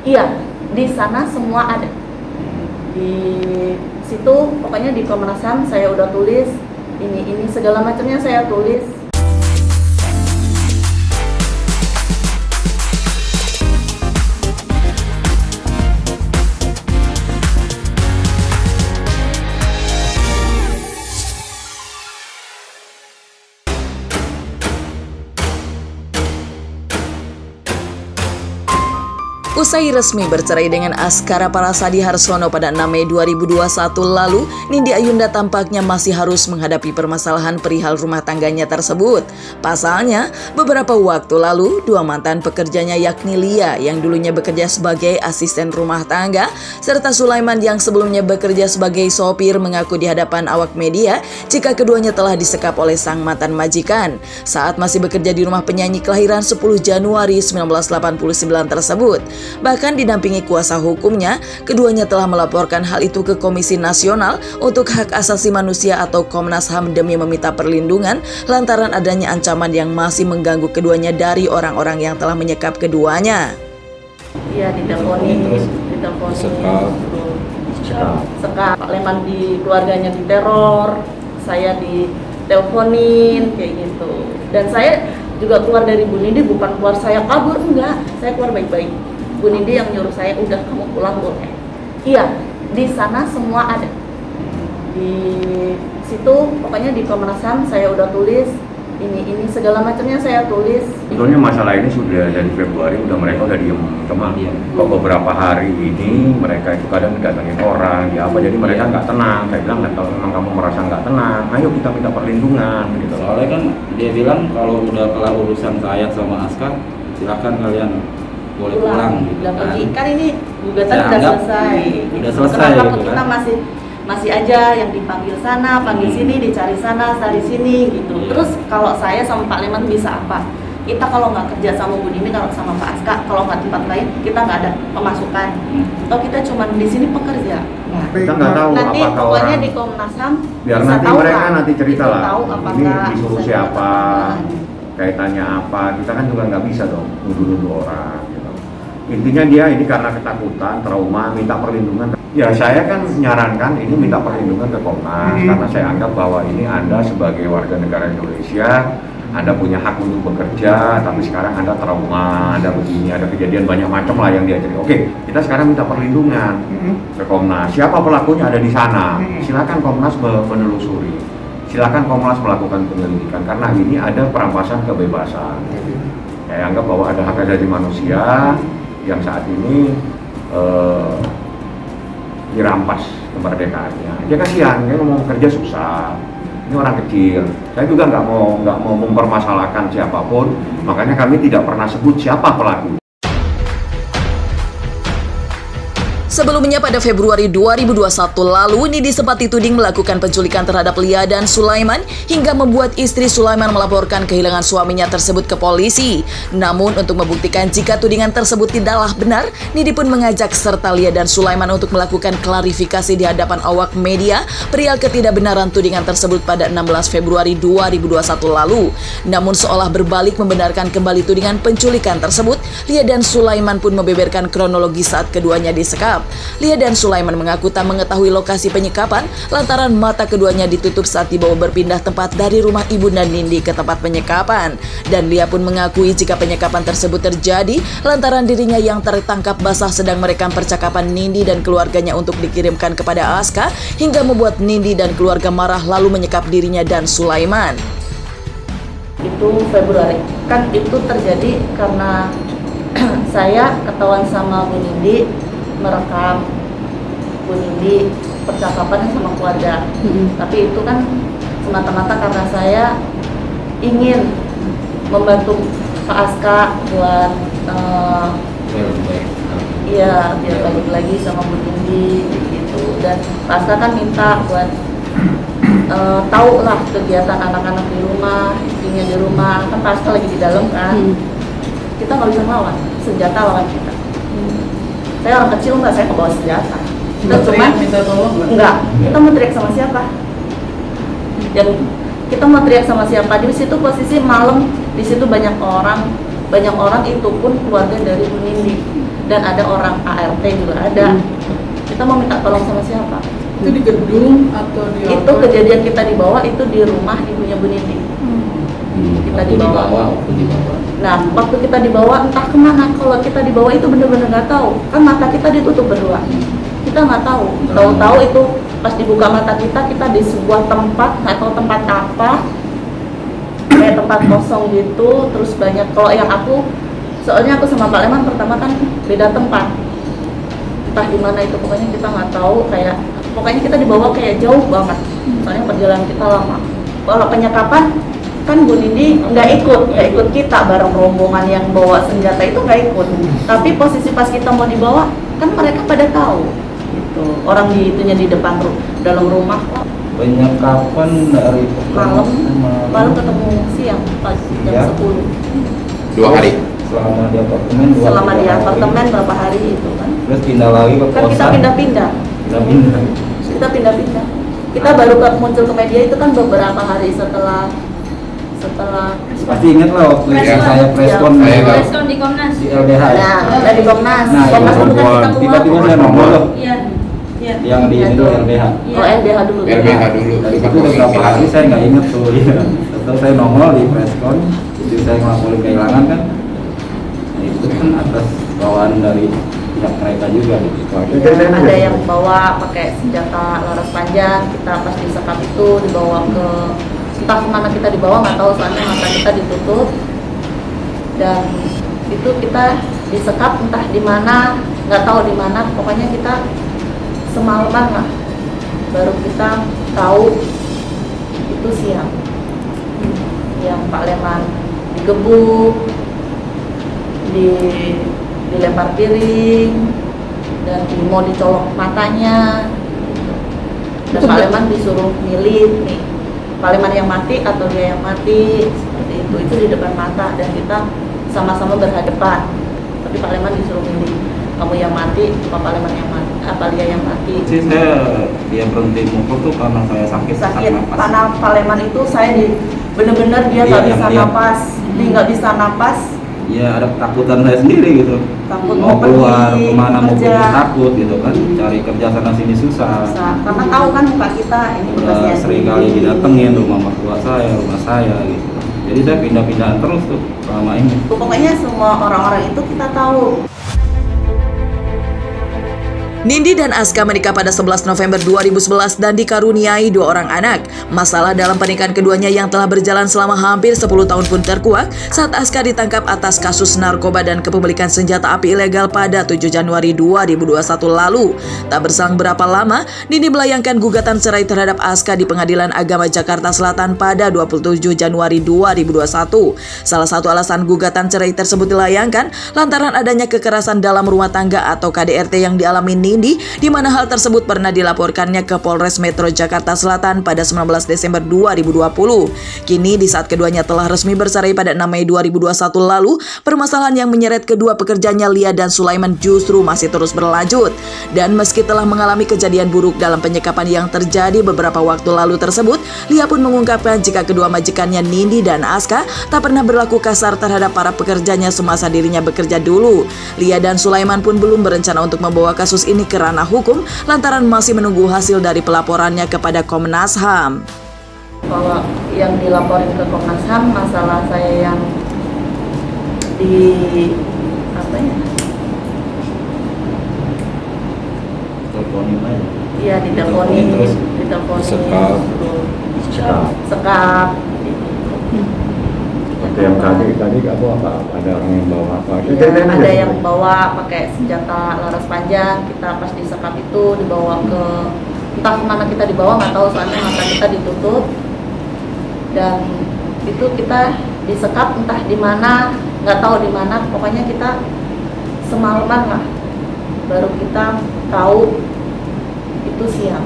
Iya, di sana semua ada. Di situ pokoknya di Komnas HAM saya udah tulis ini segala macamnya saya tulis. Usai resmi bercerai dengan Askara Parasadi Harsono pada 6 Mei 2021 lalu, Nindi Ayunda tampaknya masih harus menghadapi permasalahan perihal rumah tangganya tersebut. Pasalnya, beberapa waktu lalu, dua mantan pekerjanya yakni Lia yang dulunya bekerja sebagai asisten rumah tangga, serta Sulaiman yang sebelumnya bekerja sebagai sopir mengaku di hadapan awak media jika keduanya telah disekap oleh sang mantan majikan saat masih bekerja di rumah penyanyi kelahiran 10 Januari 1989 tersebut. Bahkan didampingi kuasa hukumnya, keduanya telah melaporkan hal itu ke Komisi Nasional untuk Hak Asasi Manusia atau Komnas HAM demi meminta perlindungan lantaran adanya ancaman yang masih mengganggu keduanya dari orang-orang yang telah menyekap keduanya. Iya, diteleponin, sekap. Pak Leman di keluarganya diteror, saya diteleponin kayak gitu. Dan saya juga keluar dari Bu Nindi bukan keluar saya kabur, enggak, saya keluar baik-baik. Bu Nindi yang nyuruh saya, udah kamu pulang boleh. Iya, di sana semua ada. Di situ pokoknya di Komnas HAM saya udah tulis ini segala macamnya saya tulis. Sebetulnya masalah ini sudah dari Februari mereka udah diem teman. Kok beberapa hari ini mereka itu kadang datangin orang, ya apa jadi mereka nggak tenang. Saya bilang kalau memang kamu merasa nggak tenang, ayo kita minta perlindungan. Gitu. Soalnya kan dia bilang kalau udah kelar urusan saya sama Aska, silakan kalian boleh pulang gitu kan ini gugatan udah selesai. Udah selesai. Kenapa kita masih aja yang dipanggil sana, panggil sini, dicari sana, cari sini gitu. Terus kalau saya sama Pak Leman bisa apa? Kita kalau nggak kerja sama Bu Nindi, kalau sama Pak Aska, kalau nggak tempat lain, kita nggak ada pemasukan. Atau kita cuma di sini pekerja. Nah, kita nggak tahu nanti apakah pokoknya orang di Komnas HAM biar bisa nanti tahu mereka kan? nanti cerita lah. Tahu Ini disuruh siapa, kaitannya apa? Kita kan juga nggak bisa dong nuduh-nuduh orang. Intinya dia ini karena ketakutan, trauma, minta perlindungan. Ya saya kan menyarankan ini minta perlindungan ke Komnas karena saya anggap bahwa ini Anda sebagai warga negara Indonesia, Anda punya hak untuk bekerja, tapi sekarang Anda trauma, Anda begini, ada kejadian banyak macam lah yang dia cerita. Oke, kita sekarang minta perlindungan ke Komnas. Siapa pelakunya ada di sana? Silakan Komnas menelusuri. Silakan Komnas melakukan penyelidikan karena ini ada perampasan kebebasan. Saya anggap bahwa ada hak asasi manusia yang saat ini dirampas kemerdekaannya. Dia kasihan, dia mau kerja susah. Ini orang kecil. Saya juga nggak mau mempermasalahkan siapapun. Makanya kami tidak pernah sebut siapa pelaku. Sebelumnya pada Februari 2021 lalu, Nindi sempat dituding melakukan penculikan terhadap Lia dan Sulaiman hingga membuat istri Sulaiman melaporkan kehilangan suaminya tersebut ke polisi. Namun untuk membuktikan jika tudingan tersebut tidaklah benar, Nindi pun mengajak serta Lia dan Sulaiman untuk melakukan klarifikasi di hadapan awak media perihal ketidakbenaran tudingan tersebut pada 16 Februari 2021 lalu. Namun seolah berbalik membenarkan kembali tudingan penculikan tersebut, Lia dan Sulaiman pun membeberkan kronologi saat keduanya disekap. Lia dan Sulaiman mengaku tak mengetahui lokasi penyekapan lantaran mata keduanya ditutup saat dibawa berpindah tempat dari rumah ibunda Nindi ke tempat penyekapan. Dan Lia pun mengakui jika penyekapan tersebut terjadi lantaran dirinya yang tertangkap basah sedang merekam percakapan Nindi dan keluarganya untuk dikirimkan kepada Aska hingga membuat Nindi dan keluarga marah lalu menyekap dirinya dan Sulaiman. Itu Februari, kan itu terjadi karena saya ketahuan sama Bu Nindi merekam Bu Nindi percakapan sama keluarga. Tapi itu kan semata-mata karena saya ingin membantu Pak Aska buat iya biar balik lagi sama Bu Nindi gitu. Dan Pak Aska kan minta buat tahu lah kegiatan anak-anak di rumah, istrinya di rumah. Kan Pak Aska lagi di dalam kan. Kita nggak bisa melawan, senjata lawan kita. Saya orang kecil nggak, saya kebawa senjata. Kita cuma minta tolong nggak. Kita mau teriak sama siapa? Dan kita mau teriak sama siapa? Di situ posisi malam, di situ banyak orang itu pun keluarga dari Bu Nindi. dan ada orang ART juga ada. Kita mau minta tolong sama siapa? Itu di gedung atau di Itu kejadian kita dibawa itu di rumah ibunya Bu Nindi. Kita dibawa. Nah, waktu kita dibawa entah kemana. Kalau kita dibawa itu benar-benar nggak tahu. Kan mata kita ditutup berdua. Kita nggak tahu. Tahu-tahu itu pas dibuka mata kita di sebuah tempat, nggak tahu tempat apa. Kayak tempat kosong gitu. Terus banyak. Kalau yang soalnya aku sama Pak Leman pertama kan beda tempat. Entah di mana itu, pokoknya kita nggak tahu. Pokoknya kita dibawa kayak jauh banget. Soalnya perjalanan kita lama. Kalau penyekapan kan Bu Nindi nggak ikut kita bareng rombongan yang bawa senjata itu nggak ikut. Tapi posisi pas kita mau dibawa kan mereka pada tahu gitu. Orang di depan dalam rumah kok. Penyekapan dari malam ketemu siang pas jam 10. 2 hari. Selama di apartemen berapa hari itu kan. Terus pindah lagi ke kosan. Kan kita pindah-pindah. Kita pindah-pindah. Kita baru muncul ke media itu kan beberapa hari setelah pasti ingat lah waktu saya preskon di Komnas di LBH. Nah, dari Komnas. Nah, Komnas itu kan kita tiba-tiba saya nongol loh. Iya. Yang di itu LBH. Oh, LBH dulu. LBH dulu. Dari situ beberapa hari saya nggak ingat tuh. Iya. Setelah saya nongol di preskon, itu saya ngelaporin kehilangan kan. Nah, itu kan atas bawaan dari pihak mereka juga gitu. Ada yang bawa pakai senjata laras panjang. Kita pas disekap itu dibawa ke entah kemana kita dibawa, nggak tahu, soalnya mata kita ditutup. Dan itu kita disekap entah di mana, nggak tahu di mana. Pokoknya kita semalaman lah baru kita tahu itu siang. Yang Pak Leman digebuk, dilempar piring, dan mau dicolok matanya. Dan Pak Leman disuruh milih nih, Pak Leman yang mati atau dia yang mati, seperti itu di depan mata, dan kita sama-sama berhadapan. Tapi Pak Leman disuruh milih, kamu yang mati, apa Pak Leman yang mati, apa dia yang mati. Sih dia berhenti mukul tuh karena saya sakit napas. Karena Pak Leman itu saya bener-bener dia nggak bisa napas, dia nggak bisa napas. Ya ada ketakutan saya sendiri gitu. Takut mau keluar kemana mau pergi kerja. takut gitu kan, cari kerja sana sini susah. Karena tahu kan muka kita ini bekasnya Sering kali didatengin rumah mertua saya, rumah saya gitu. Jadi saya pindah-pindahan terus tuh selama ini. Pokoknya semua orang-orang itu kita tahu. Nindi dan Aska menikah pada 11 November 2011 dan dikaruniai 2 orang anak. Masalah dalam pernikahan keduanya yang telah berjalan selama hampir 10 tahun pun terkuak saat Aska ditangkap atas kasus narkoba dan kepemilikan senjata api ilegal pada 7 Januari 2021 lalu. Tak berselang berapa lama, Nindi melayangkan gugatan cerai terhadap Aska di Pengadilan Agama Jakarta Selatan pada 27 Januari 2021. Salah satu alasan gugatan cerai tersebut dilayangkan lantaran adanya kekerasan dalam rumah tangga atau KDRT yang dialami Nindi, di mana hal tersebut pernah dilaporkannya ke Polres Metro Jakarta Selatan pada 19 Desember 2020. Kini di saat keduanya telah resmi bercerai pada 6 Mei 2021 lalu, permasalahan yang menyeret kedua pekerjanya Lia dan Sulaiman justru masih terus berlanjut. Dan meski telah mengalami kejadian buruk dalam penyekapan yang terjadi beberapa waktu lalu tersebut, Lia pun mengungkapkan jika kedua majikannya Nindi dan Aska tak pernah berlaku kasar terhadap para pekerjanya semasa dirinya bekerja dulu. Lia dan Sulaiman pun belum berencana untuk membawa kasus ini ke ranah hukum lantaran masih menunggu hasil dari pelaporannya kepada Komnas HAM. Kalau yang dilaporin ke Komnas HAM masalah saya yang Teleponin aja. Iya, diteleponin, sekap. Yang tadi kamu ada orang yang bawa apa? Ya, ada yang bawa pakai senjata laras panjang. Kita pas disekap itu dibawa ke entah kemana kita dibawa, nggak tahu, soalnya mata kita ditutup. Dan itu kita disekap entah di mana, nggak tahu di mana. Pokoknya kita semalaman lah baru kita tahu itu siang.